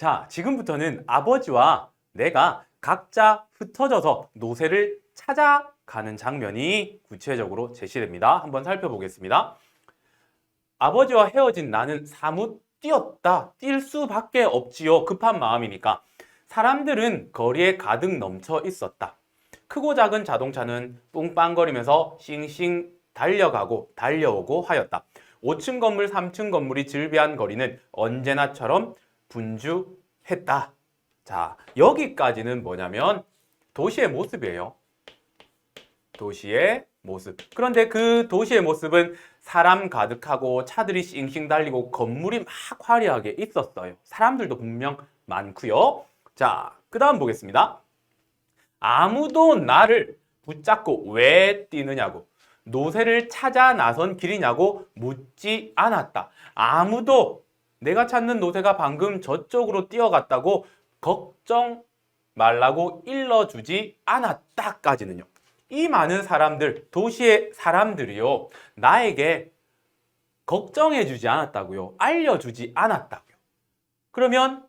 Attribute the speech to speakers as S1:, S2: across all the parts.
S1: 자, 지금부터는 아버지와 내가 각자 흩어져서 노새를 찾아가는 장면이 구체적으로 제시됩니다. 한번 살펴보겠습니다. 아버지와 헤어진 나는 사뭇 뛰었다. 뛸 수밖에 없지요. 급한 마음이니까. 사람들은 거리에 가득 넘쳐 있었다. 크고 작은 자동차는 뿡빵거리면서 싱싱 달려가고 달려오고 하였다. 5층 건물, 3층 건물이 즐비한 거리는 언제나처럼 분주했다. 자, 여기까지는 뭐냐면 도시의 모습이에요. 도시의 모습. 그런데 그 도시의 모습은 사람 가득하고 차들이 싱싱 달리고 건물이 막 화려하게 있었어요. 사람들도 분명 많고요. 자, 그 다음 보겠습니다. 아무도 나를 붙잡고 왜 뛰느냐고, 노새를 찾아 나선 길이냐고 묻지 않았다. 아무도 내가 찾는 노새가 방금 저쪽으로 뛰어갔다고 걱정 말라고 일러주지 않았다까지는요. 이 많은 사람들, 도시의 사람들이요, 나에게 걱정해주지 않았다고요. 알려주지 않았다고요. 그러면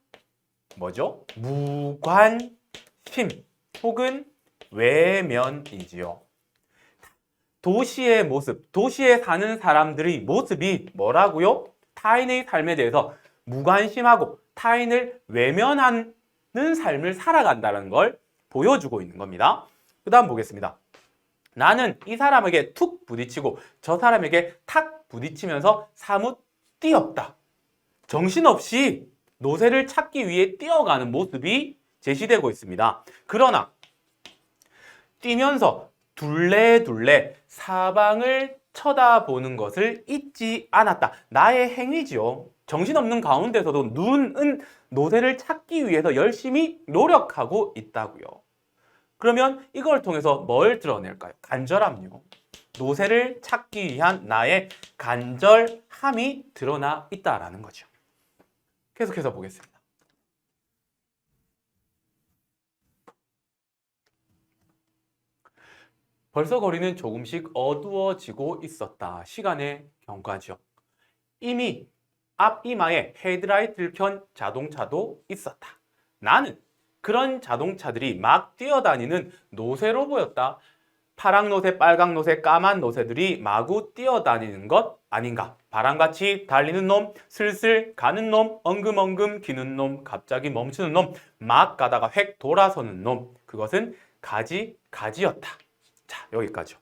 S1: 뭐죠? 무관심 혹은 외면이지요. 도시의 모습, 도시에 사는 사람들의 모습이 뭐라고요? 타인의 삶에 대해서 무관심하고 타인을 외면하는 삶을 살아간다는 걸 보여주고 있는 겁니다. 그 다음 보겠습니다. 나는 이 사람에게 툭 부딪히고 저 사람에게 탁 부딪히면서 사뭇 뛰었다. 정신없이 노새를 찾기 위해 뛰어가는 모습이 제시되고 있습니다. 그러나 뛰면서 둘레둘레 사방을 쳐다보는 것을 잊지 않았다. 나의 행위지요. 정신없는 가운데서도 눈은 노새를 찾기 위해서 열심히 노력하고 있다고요. 그러면 이걸 통해서 뭘 드러낼까요? 간절함요. 노새를 찾기 위한 나의 간절함이 드러나 있다라는 거죠. 계속해서 보겠습니다. 벌써 거리는 조금씩 어두워지고 있었다. 시간의 경과죠. 이미 앞 이마에 헤드라이트를 켠 자동차도 있었다. 나는 그런 자동차들이 막 뛰어다니는 노새로 보였다. 파랑 노새, 빨강 노새, 까만 노새들이 마구 뛰어다니는 것 아닌가. 바람같이 달리는 놈, 슬슬 가는 놈, 엉금엉금 기는 놈, 갑자기 멈추는 놈, 막 가다가 획 돌아서는 놈. 그것은 가지였다. 자, 여기까지요.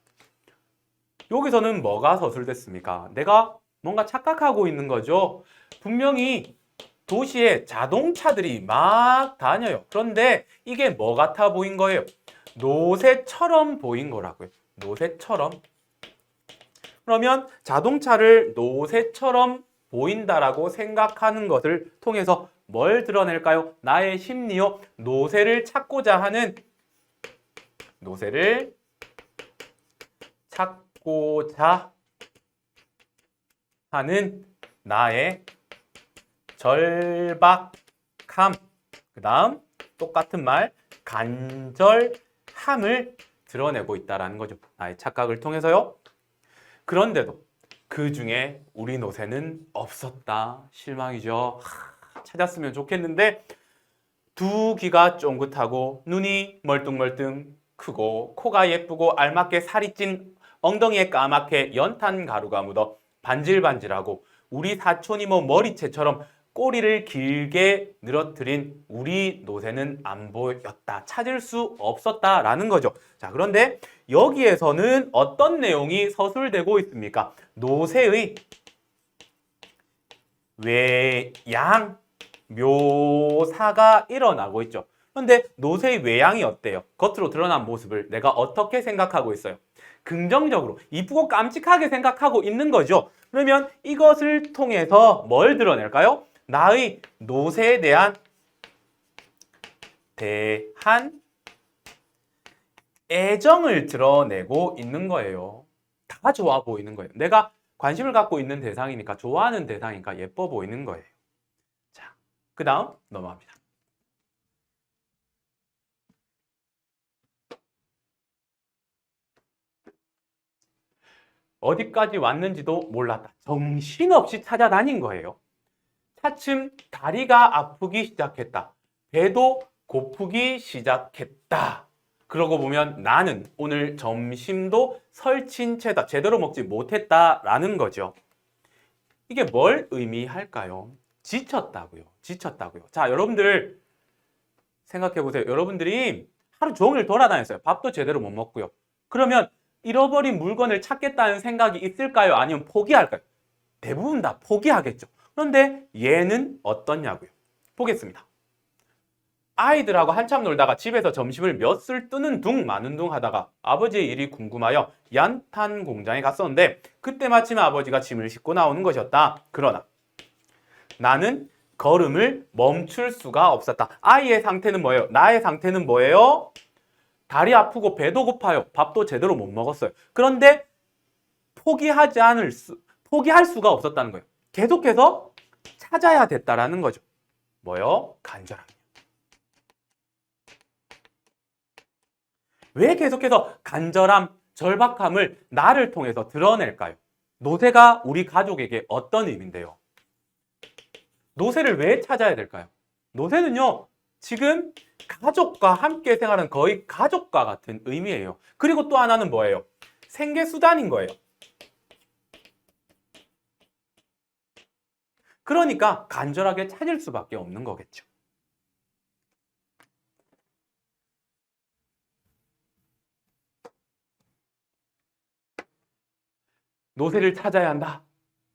S1: 여기서는 뭐가 서술됐습니까? 내가 뭔가 착각하고 있는 거죠. 분명히 도시에 자동차들이 막 다녀요. 그런데 이게 뭐 같아 보인 거예요? 노새처럼 보인 거라고요. 노새처럼. 그러면 자동차를 노새처럼 보인다라고 생각하는 것을 통해서 뭘 드러낼까요? 나의 심리요. 노새를 찾고자 하는 나의 절박함. 그 다음 똑같은 말 간절함을 드러내고 있다는 거죠. 나의 착각을 통해서요. 그런데도 그 중에 우리 노새는 없었다. 실망이죠. 찾았으면 좋겠는데 두 귀가 쫑긋하고 눈이 멀뚱멀뚱 크고 코가 예쁘고 알맞게 살이 찐 엉덩이에 까맣게 연탄 가루가 묻어 반질반질하고 우리 사촌 이모 머리채처럼 꼬리를 길게 늘어뜨린 우리 노새는 안 보였다. 찾을 수 없었다라는 거죠. 자, 그런데 여기에서는 어떤 내용이 서술되고 있습니까? 노새의 외양 묘사가 일어나고 있죠. 그런데 노새의 외양이 어때요? 겉으로 드러난 모습을 내가 어떻게 생각하고 있어요? 긍정적으로, 이쁘고 깜찍하게 생각하고 있는 거죠. 그러면 이것을 통해서 뭘 드러낼까요? 나의 노새에 대한 애정을 드러내고 있는 거예요. 다 좋아 보이는 거예요. 내가 관심을 갖고 있는 대상이니까, 좋아하는 대상이니까 예뻐 보이는 거예요. 자, 그 다음 넘어갑니다. 어디까지 왔는지도 몰랐다. 정신없이 찾아다닌 거예요. 차츰 다리가 아프기 시작했다. 배도 고프기 시작했다. 그러고 보면 나는 오늘 점심도 설친 채다. 제대로 먹지 못했다라는 거죠. 이게 뭘 의미할까요? 지쳤다고요. 지쳤다고요. 자, 여러분들 생각해 보세요. 여러분들이 하루 종일 돌아다녔어요. 밥도 제대로 못 먹고요. 그러면 잃어버린 물건을 찾겠다는 생각이 있을까요? 아니면 포기할까요? 대부분 다 포기하겠죠. 그런데 얘는 어떠냐고요? 보겠습니다. 아이들하고 한참 놀다가 집에서 점심을 몇 술 뜨는 둥 마는 둥 하다가 아버지의 일이 궁금하여 연탄 공장에 갔었는데 그때 마침 아버지가 짐을 싣고 나오는 것이었다. 그러나 나는 걸음을 멈출 수가 없었다. 아이의 상태는 뭐예요? 나의 상태는 뭐예요? 다리 아프고 배도 고파요. 밥도 제대로 못 먹었어요. 그런데 포기할 수가 없었다는 거예요. 계속해서 찾아야 됐다라는 거죠. 뭐요? 간절함. 왜 계속해서 간절함, 절박함을 나를 통해서 드러낼까요? 노새가 우리 가족에게 어떤 의미인데요? 노새를 왜 찾아야 될까요? 노새는요, 지금 가족과 함께 생활하는 거의 가족과 같은 의미예요. 그리고 또 하나는 뭐예요? 생계수단인 거예요. 그러니까 간절하게 찾을 수밖에 없는 거겠죠. 노새를 찾아야 한다.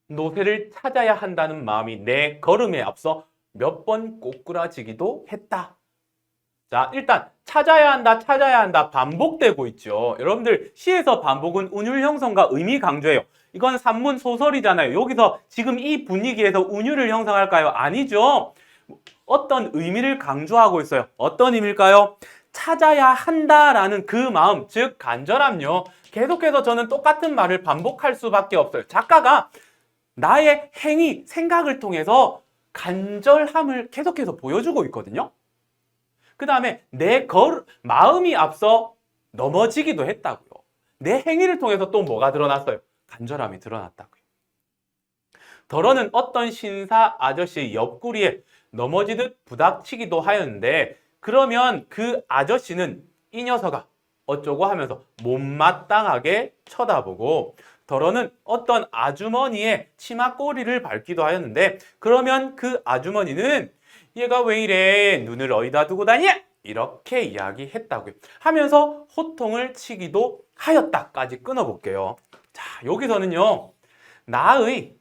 S1: 노새를 찾아야 한다는 마음이 내 걸음에 앞서 몇 번 꼬꾸라지기도 했다. 자, 일단 찾아야 한다 반복되고 있죠. 여러분들 시에서 반복은 운율 형성과 의미 강조예요. 이건 산문 소설이잖아요. 여기서 지금 이 분위기에서 운율을 형성할까요? 아니죠. 어떤 의미를 강조하고 있어요. 어떤 의미일까요? 찾아야 한다라는 그 마음, 즉 간절함요. 계속해서 저는 똑같은 말을 반복할 수밖에 없어요. 작가가 나의 행위, 생각을 통해서 간절함을 계속해서 보여주고 있거든요. 그 다음에 마음이 앞서 넘어지기도 했다고요. 내 행위를 통해서 또 뭐가 드러났어요? 간절함이 드러났다고요. 더러는 어떤 신사 아저씨의 옆구리에 넘어지듯 부닥치기도 하였는데 그러면 그 아저씨는 이 녀석아 어쩌고 하면서 못마땅하게 쳐다보고 더러는 어떤 아주머니의 치마꼬리를 밟기도 하였는데 그러면 그 아주머니는 얘가 왜 이래 눈을 어디다 두고 다니냐 이렇게 이야기했다고요. 하면서 호통을 치기도 하였다까지 끊어볼게요. 자, 여기서는요 나의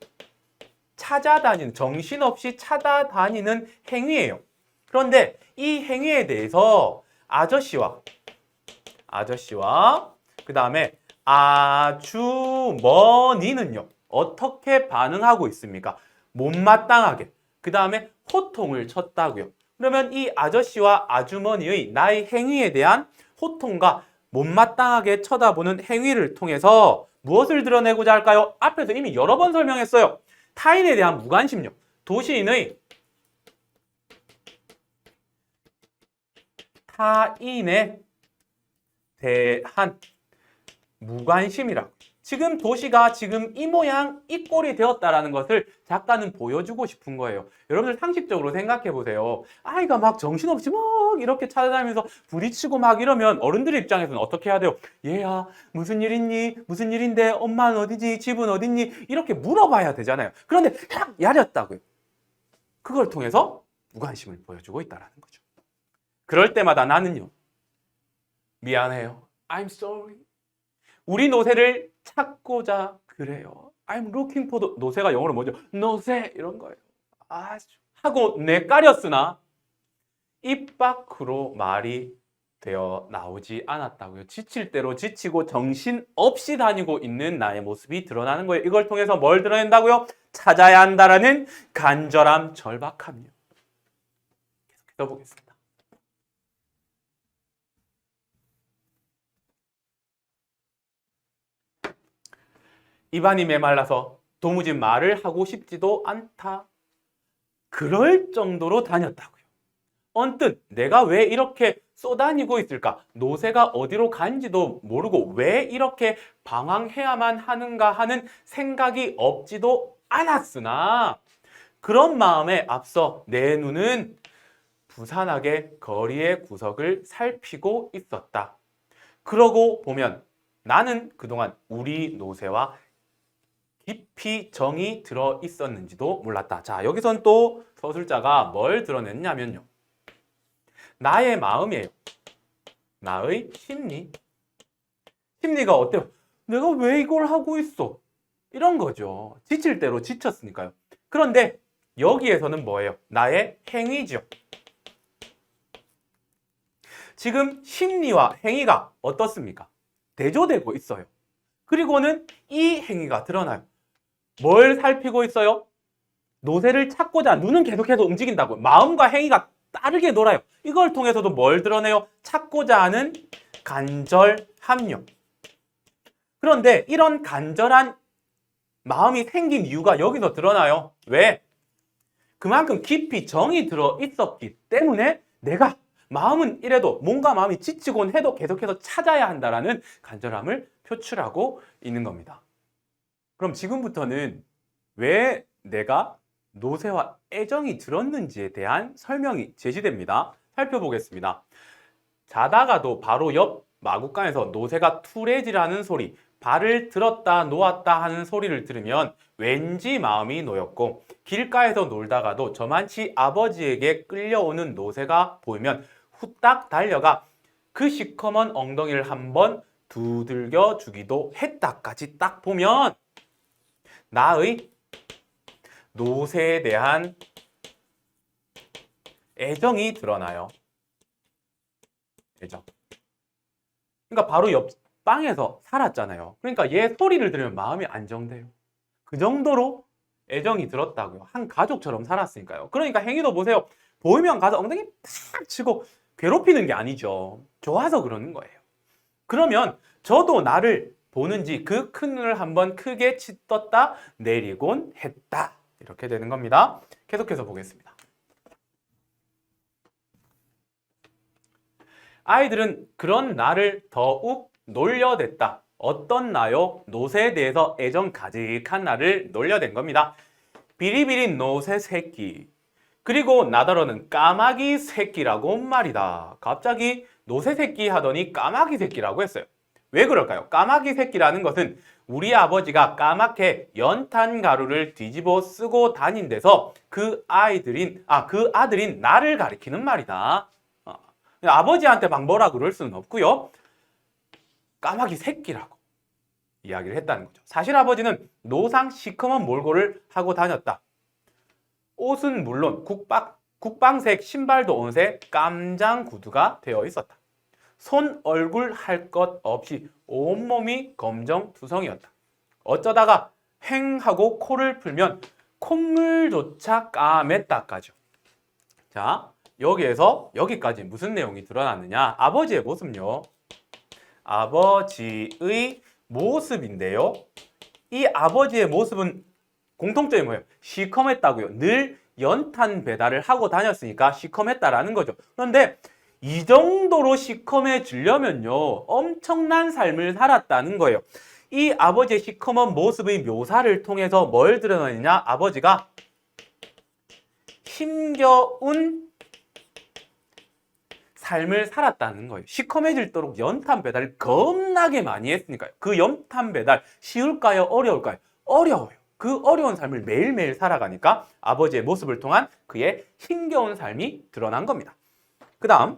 S1: 찾아다니는 정신없이 찾아다니는 행위예요. 그런데 이 행위에 대해서 아저씨와 그 다음에 아주머니는요 어떻게 반응하고 있습니까? 못마땅하게 그 다음에 호통을 쳤다고요. 그러면 이 아저씨와 아주머니의 나의 행위에 대한 호통과 못마땅하게 쳐다보는 행위를 통해서 무엇을 드러내고자 할까요? 앞에서 이미 여러 번 설명했어요. 타인에 대한 무관심요. 도시인의 타인에 대한 무관심이라고. 지금 도시가 지금 이 모양, 이 꼴이 되었다라는 것을 작가는 보여주고 싶은 거예요. 여러분들 상식적으로 생각해 보세요. 아이가 막 정신없이 막 이렇게 찾아다니면서 부딪히고 막 이러면 어른들 입장에서는 어떻게 해야 돼요? 얘야, 무슨 일 있니? 무슨 일인데? 엄마는 어디지? 집은 어디니? 이렇게 물어봐야 되잖아요. 그런데 딱 야렸다고요. 그걸 통해서 무관심을 보여주고 있다는 거죠. 그럴 때마다 나는요. 미안해요. I'm sorry. 우리 노새를 찾고자 그래요. I'm looking for the... 노새가 영어로 뭐죠? 노새 이런 거예요. 하고 뇌까렸으나 입 밖으로 말이 되어 나오지 않았다고요. 지칠 대로 지치고 정신없이 다니고 있는 나의 모습이 드러나는 거예요. 이걸 통해서 뭘 드러낸다고요? 찾아야 한다라는 간절함, 절박함이요. 계속해서 보겠습니다. 입안이 메말라서 도무지 말을 하고 싶지도 않다. 그럴 정도로 다녔다고요. 언뜻 내가 왜 이렇게 쏘다니고 있을까? 노새가 어디로 간지도 모르고 왜 이렇게 방황해야만 하는가 하는 생각이 없지도 않았으나 그런 마음에 앞서 내 눈은 부산하게 거리의 구석을 살피고 있었다. 그러고 보면 나는 그동안 우리 노새와 깊이 정이 들어 있었는지도 몰랐다. 자, 여기선 또 서술자가 뭘 드러냈냐면요. 나의 마음이에요. 나의 심리. 심리가 어때요? 내가 왜 이걸 하고 있어? 이런 거죠. 지칠 대로 지쳤으니까요. 그런데 여기에서는 뭐예요? 나의 행위죠. 지금 심리와 행위가 어떻습니까? 대조되고 있어요. 그리고는 이 행위가 드러나요. 뭘 살피고 있어요? 노새를 찾고자 눈은 계속해서 움직인다고요. 마음과 행위가 다르게 놀아요. 이걸 통해서도 뭘 드러내요? 찾고자 하는 간절함요. 그런데 이런 간절한 마음이 생긴 이유가 여기서 드러나요. 왜? 그만큼 깊이 정이 들어 있었기 때문에 내가 마음은 이래도 뭔가 마음이 지치곤 해도 계속해서 찾아야 한다라는 간절함을 표출하고 있는 겁니다. 그럼 지금부터는 왜 내가 노새와 애정이 들었는지에 대한 설명이 제시됩니다. 살펴보겠습니다. 자다가도 바로 옆 마구간에서 노새가 투레지라는 소리, 발을 들었다 놓았다 하는 소리를 들으면 왠지 마음이 놓였고, 길가에서 놀다가도 저만치 아버지에게 끌려오는 노새가 보이면 후딱 달려가 그 시커먼 엉덩이를 한번 두들겨 주기도 했다까지 딱 보면 나의 노새에 대한 애정이 드러나요. 애정. 그러니까 바로 옆 방에서 살았잖아요. 그러니까 얘 소리를 들으면 마음이 안정돼요. 그 정도로 애정이 들었다고요. 한 가족처럼 살았으니까요. 그러니까 행위도 보세요. 보이면 가서 엉덩이 탁 치고 괴롭히는 게 아니죠. 좋아서 그러는 거예요. 그러면 저도 나를 보는지 그 큰 눈을 한번 크게 치떴다 내리곤 했다. 이렇게 되는 겁니다. 계속해서 보겠습니다. 아이들은 그런 나를 더욱 놀려댔다. 어떤 나요? 노새에 대해서 애정 가득한 나를 놀려댄 겁니다. 비리비리 노새 새끼. 그리고 나더러는 까마귀 새끼라고 말이다. 갑자기 노새 새끼 하더니 까마귀 새끼라고 했어요. 왜 그럴까요? 까마귀 새끼라는 것은 우리 아버지가 까맣게 연탄 가루를 뒤집어 쓰고 다닌 데서 그 아들인 나를 가리키는 말이다. 아버지한테 막 뭐라 그럴 수는 없고요. 까마귀 새끼라고 이야기를 했다는 거죠. 사실 아버지는 노상 시커먼 몰골을 하고 다녔다. 옷은 물론 국방색 신발도 온새 깜장 구두가 되어 있었다. 손, 얼굴 할 것 없이 온몸이 검정투성이었다. 어쩌다가 횡하고 코를 풀면 콧물조차 까맸다까죠. 자, 여기에서 여기까지 무슨 내용이 드러나느냐? 아버지의 모습요. 아버지의 모습인데요. 이 아버지의 모습은 공통점이 뭐예요? 시커맸다고요. 늘 연탄 배달을 하고 다녔으니까 시커맸다라는 거죠. 그런데 이 정도로 시커매지려면요, 엄청난 삶을 살았다는 거예요. 이 아버지의 시커먼 모습의 묘사를 통해서 뭘 드러내느냐? 아버지가 힘겨운 삶을 살았다는 거예요. 시커매질도록 연탄 배달을 겁나게 많이 했으니까요. 그 연탄 배달 쉬울까요? 어려울까요? 어려워요. 그 어려운 삶을 매일매일 살아가니까 아버지의 모습을 통한 그의 힘겨운 삶이 드러난 겁니다. 그 다음,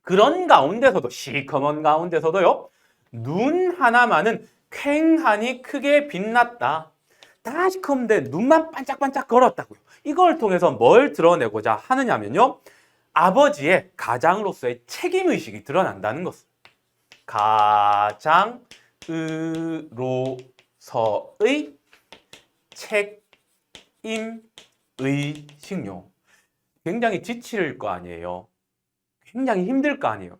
S1: 그런 가운데서도, 시커먼 가운데서도요, 눈 하나만은 퀭하니 크게 빛났다. 다 시커먼데 눈만 반짝반짝 걸었다고요. 이걸 통해서 뭘 드러내고자 하느냐면요, 아버지의 가장으로서의 책임의식이 드러난다는 것을. 가장으로서의 책임의식요. 굉장히 지칠 거 아니에요. 굉장히 힘들 거 아니에요.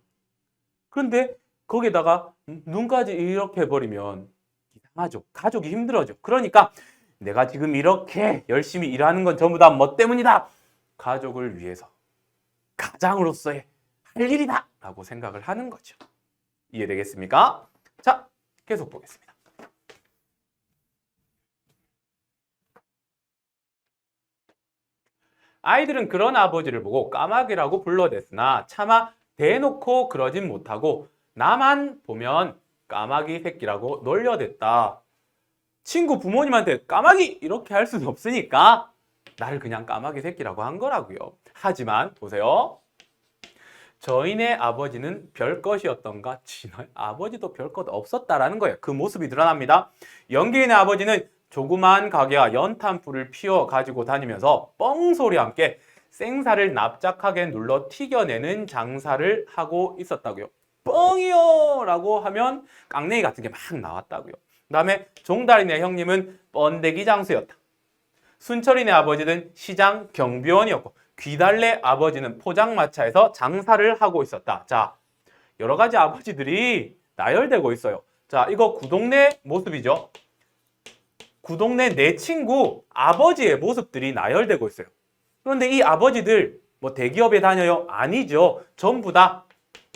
S1: 그런데 거기에다가 눈까지 이렇게 해버리면 이상하죠. 가족이 힘들어져. 그러니까 내가 지금 이렇게 열심히 일하는 건 전부 다 뭐 때문이다? 가족을 위해서. 가장으로서의 할 일이다 라고 생각을 하는 거죠. 이해되겠습니까? 자, 계속 보겠습니다. 아이들은 그런 아버지를 보고 까마귀라고 불러댔으나 차마 대놓고 그러진 못하고 나만 보면 까마귀 새끼라고 놀려댔다. 친구 부모님한테 까마귀 이렇게 할 수는 없으니까 나를 그냥 까마귀 새끼라고 한 거라고요. 하지만 보세요. 저희네 아버지는 별것이었던가 진화의 아버지도 별것 없었다라는 거예요. 그 모습이 드러납니다. 연기인의 아버지는 조그만 가게와 연탄불을 피워 가지고 다니면서 뻥소리와 함께 생사를 납작하게 눌러 튀겨내는 장사를 하고 있었다고요. 뻥이요! 라고 하면 깡냉이 같은 게 막 나왔다고요. 그 다음에 종다리네 형님은 번데기 장수였다. 순철이네 아버지는 시장 경비원이었고 귀달래 아버지는 포장마차에서 장사를 하고 있었다. 자, 여러 가지 아버지들이 나열되고 있어요. 자, 이거 구동네 모습이죠. 구동네 내 친구 아버지의 모습들이 나열되고 있어요. 그런데 이 아버지들 뭐 대기업에 다녀요? 아니죠. 전부 다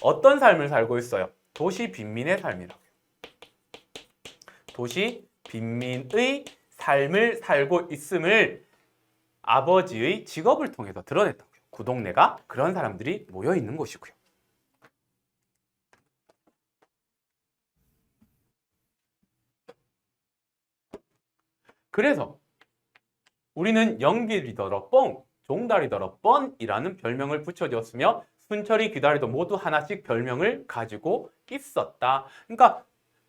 S1: 어떤 삶을 살고 있어요? 도시 빈민의 삶이라고요. 도시 빈민의 삶을 살고 있음을 아버지의 직업을 통해서 드러냈다고요. 구동네가 그런 사람들이 모여 있는 곳이고요. 그래서 우리는 연기리더러 뻥, 종다리더러 뻔이라는 별명을 붙여줬으며 순철이, 귀다리도 모두 하나씩 별명을 가지고 있었다. 그러니까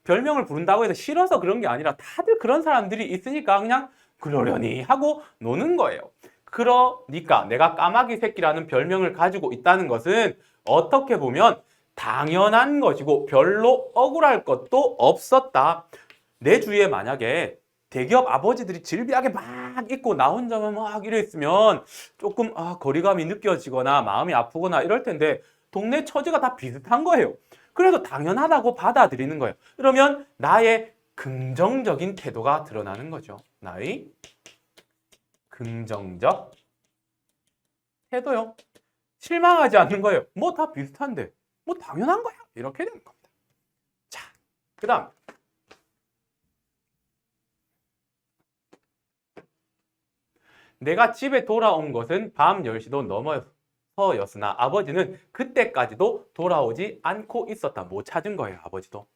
S1: 별명을 부른다고 해서 싫어서 그런 게 아니라 다들 그런 사람들이 있으니까 그냥 그러려니 하고 노는 거예요. 그러니까 내가 까마귀 새끼라는 별명을 가지고 있다는 것은 어떻게 보면 당연한 것이고 별로 억울할 것도 없었다. 내 주위에 만약에 대기업 아버지들이 질비하게 막 있고 나 혼자만 막 이래 있으면 조금 거리감이 느껴지거나 마음이 아프거나 이럴 텐데 동네 처지가 다 비슷한 거예요. 그래서 당연하다고 받아들이는 거예요. 그러면 나의 긍정적인 태도가 드러나는 거죠. 나의 긍정적 태도요. 실망하지 않는 거예요. 뭐 다 비슷한데 뭐 당연한 거야. 이렇게 되는 겁니다. 자, 그 다음 내가 집에 돌아온 것은 밤 10시도 넘어서였으나 아버지는 그때까지도 돌아오지 않고 있었다. 못 찾은 거예요, 아버지도.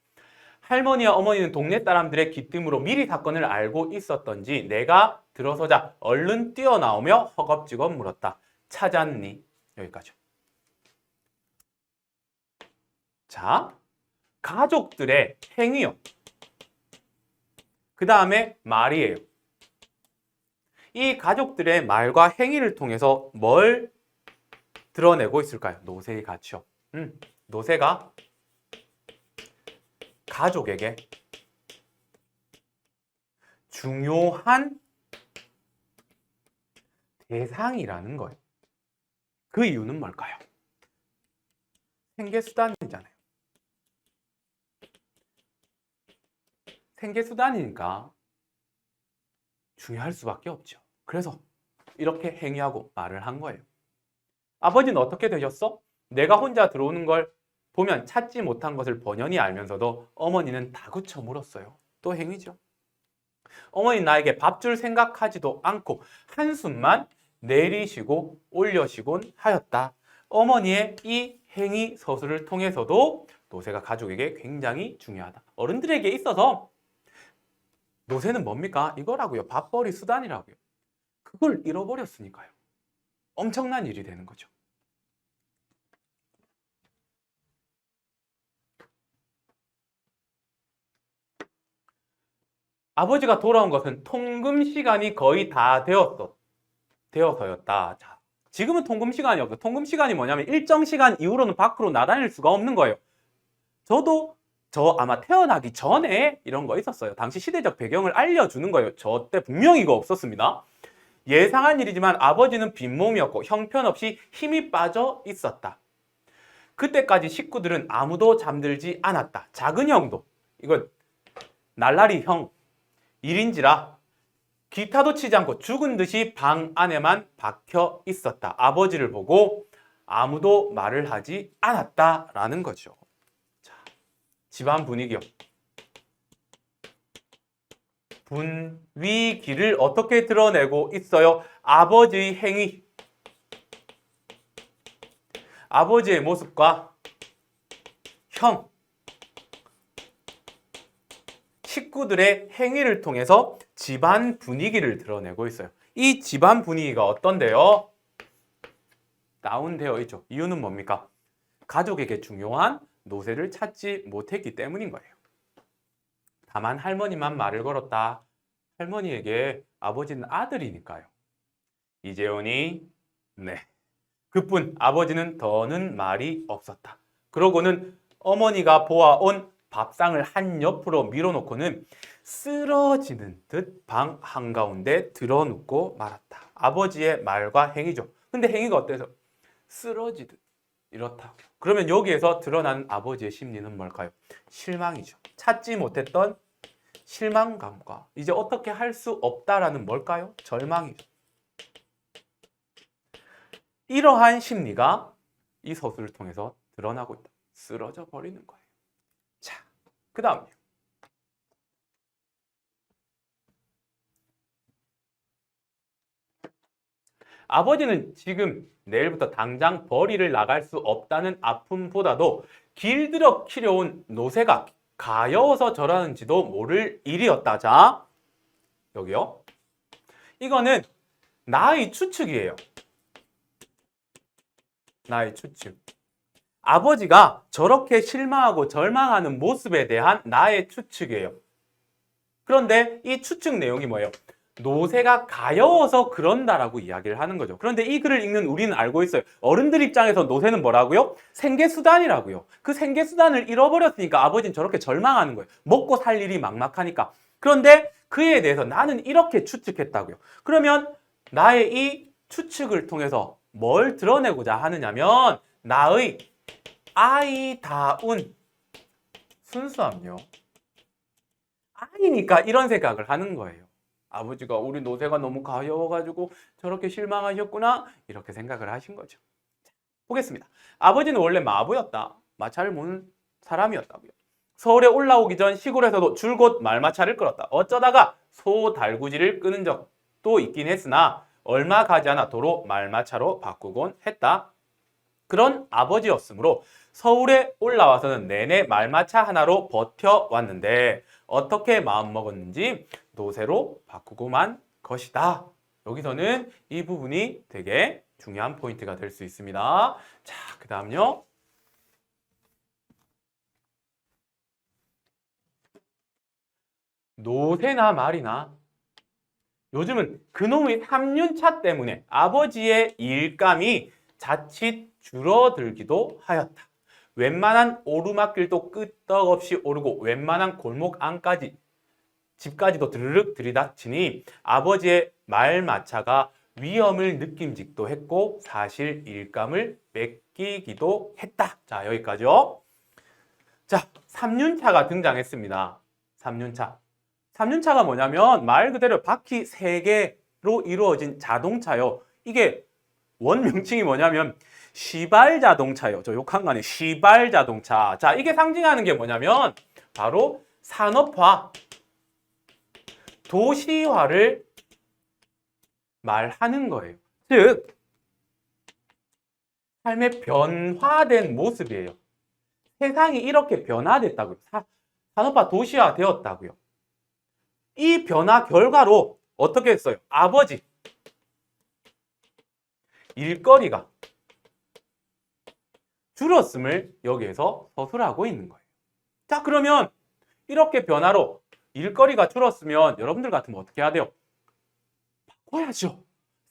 S1: 할머니와 어머니는 동네 사람들의 기뜸으로 미리 사건을 알고 있었던지 내가 들어서자 얼른 뛰어나오며 허겁지겁 물었다. 찾았니? 여기까지. 자, 가족들의 행위요. 그 다음에 말이에요. 이 가족들의 말과 행위를 통해서 뭘 드러내고 있을까요? 노세의 가치요. 노세가 가족에게 중요한 대상이라는 거예요. 그 이유는 뭘까요? 생계수단이잖아요. 생계수단이니까 중요할 수밖에 없죠. 그래서 이렇게 행위하고 말을 한 거예요. 아버지는 어떻게 되셨어? 내가 혼자 들어오는 걸 보면 찾지 못한 것을 번연히 알면서도 어머니는 다구쳐 물었어요. 또 행위죠. 어머니 나에게 밥 줄 생각하지도 않고 한숨만 내리시고 올려시곤 하였다. 어머니의 이 행위 서술을 통해서도 노세가 가족에게 굉장히 중요하다. 어른들에게 있어서 노세는 뭡니까? 이거라고요. 밥벌이 수단이라고요. 그걸 잃어버렸으니까요. 엄청난 일이 되는 거죠. 아버지가 돌아온 것은 통금 시간이 거의 다 되어서였다. 자, 지금은 통금 시간이 없어요. 통금 시간이 뭐냐면 일정 시간 이후로는 밖으로 나다닐 수가 없는 거예요. 저 아마 태어나기 전에 이런 거 있었어요. 당시 시대적 배경을 알려주는 거예요. 저 때 분명히 이거 없었습니다. 예상한 일이지만 아버지는 빈몸이었고 형편없이 힘이 빠져 있었다. 그때까지 식구들은 아무도 잠들지 않았다. 작은 형도, 이건 날라리 형 1인지라 기타도 치지 않고 죽은 듯이 방 안에만 박혀 있었다. 아버지를 보고 아무도 말을 하지 않았다라는 거죠. 자, 집안 분위기요. 분위기를 어떻게 드러내고 있어요? 아버지의 행위. 아버지의 모습과 형, 식구들의 행위를 통해서 집안 분위기를 드러내고 있어요. 이 집안 분위기가 어떤데요? 다운되어 있죠. 이유는 뭡니까? 가족에게 중요한 노새를 찾지 못했기 때문인 거예요. 다만 할머니만 말을 걸었다. 할머니에게 아버지는 아들이니까요. 이재훈이 네. 그뿐 아버지는 더는 말이 없었다. 그러고는 어머니가 보아온 밥상을 한 옆으로 밀어놓고는 쓰러지는 듯 방 한가운데 들어눕고 말았다. 아버지의 말과 행위죠. 근데 행위가 어때서? 쓰러지듯 이렇다. 그러면 여기에서 드러난 아버지의 심리는 뭘까요? 실망이죠. 찾지 못했던 실망감과 이제 어떻게 할 수 없다라는 뭘까요? 절망이죠. 이러한 심리가 이 서술을 통해서 드러나고 있다. 쓰러져 버리는 거예요. 자, 그 다음요. 아버지는 지금 내일부터 당장 벌이를 나갈 수 없다는 아픔보다도 길들여 키려온 노새가 가여워서 저러는지도 모를 일이었다. 자, 여기요. 이거는 나의 추측이에요. 나의 추측. 아버지가 저렇게 실망하고 절망하는 모습에 대한 나의 추측이에요. 그런데 이 추측 내용이 뭐예요? 노새가 가여워서 그런다라고 이야기를 하는 거죠. 그런데 이 글을 읽는 우리는 알고 있어요. 어른들 입장에서 노새는 뭐라고요? 생계수단이라고요. 그 생계수단을 잃어버렸으니까 아버지는 저렇게 절망하는 거예요. 먹고 살 일이 막막하니까. 그런데 그에 대해서 나는 이렇게 추측했다고요. 그러면 나의 이 추측을 통해서 뭘 드러내고자 하느냐면 나의 아이다운 순수함요. 아이니까 이런 생각을 하는 거예요. 아버지가 우리 노새가 너무 가여워가지고 저렇게 실망하셨구나 이렇게 생각을 하신 거죠. 자, 보겠습니다. 아버지는 원래 마부였다. 마차를 모는 사람이었다고요. 서울에 올라오기 전 시골에서도 줄곧 말마차를 끌었다. 어쩌다가 소 달구지를 끄는 적도 있긴 했으나 얼마 가지 않아 도로 말마차로 바꾸곤 했다. 그런 아버지였으므로 서울에 올라와서는 내내 말마차 하나로 버텨왔는데 어떻게 마음먹었는지 노새로 바꾸고만 것이다. 여기서는 이 부분이 되게 중요한 포인트가 될 수 있습니다. 자, 그 다음요. 노새나 말이나 요즘은 그놈의 3년차 때문에 아버지의 일감이 자칫 줄어들기도 하였다. 웬만한 오르막길도 끄떡없이 오르고 웬만한 골목 안까지 집까지도 드르륵 들이닥치니 아버지의 말마차가 위험을 느낌직도 했고 사실 일감을 뺏기기도 했다. 자, 여기까지요. 자, 3륜차가 등장했습니다. 3륜차. 3륜차가 뭐냐면 말 그대로 바퀴 3개로 이루어진 자동차요. 이게 원 명칭이 뭐냐면 시발 자동차요. 저 욕한 거 아니에요. 시발 자동차. 자, 이게 상징하는 게 뭐냐면 바로 산업화, 도시화를 말하는 거예요. 즉, 삶의 변화된 모습이에요. 세상이 이렇게 변화됐다고요. 산업화, 도시화 되었다고요. 이 변화 결과로 어떻게 했어요? 아버지, 일거리가 줄었음을 여기에서 서술하고 있는 거예요. 자, 그러면 이렇게 변화로 일거리가 줄었으면 여러분들 같으면 어떻게 해야 돼요? 바꿔야죠.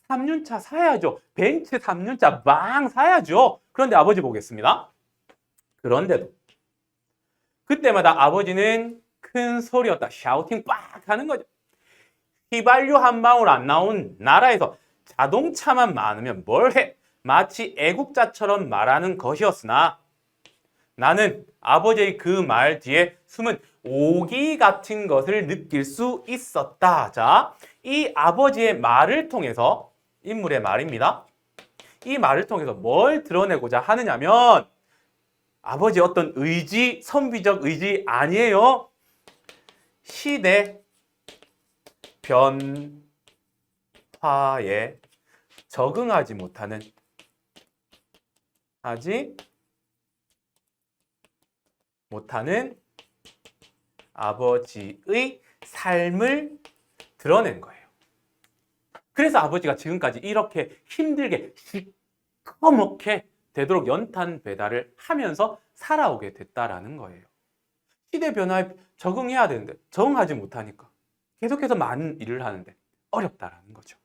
S1: 3륜차 사야죠. 벤츠 3륜차 망 사야죠. 그런데 아버지 보겠습니다. 그런데도 그때마다 아버지는 큰 소리였다. 샤우팅 빡 하는 거죠. 휘발유 한 방울 안 나온 나라에서 자동차만 많으면 뭘 해? 마치 애국자처럼 말하는 것이었으나 나는 아버지의 그 말 뒤에 숨은 오기 같은 것을 느낄 수 있었다. 자, 이 아버지의 말을 통해서 인물의 말입니다. 이 말을 통해서 뭘 드러내고자 하느냐면 아버지의 어떤 의지, 선비적 의지 아니에요. 시대 변화에 적응하지 못하는 하지 못하는 아버지의 삶을 드러낸 거예요. 그래서 아버지가 지금까지 이렇게 힘들게 시커멓게 되도록 연탄 배달을 하면서 살아오게 됐다라는 거예요. 시대 변화에 적응해야 되는데 적응하지 못하니까 계속해서 많은 일을 하는데 어렵다라는 거죠.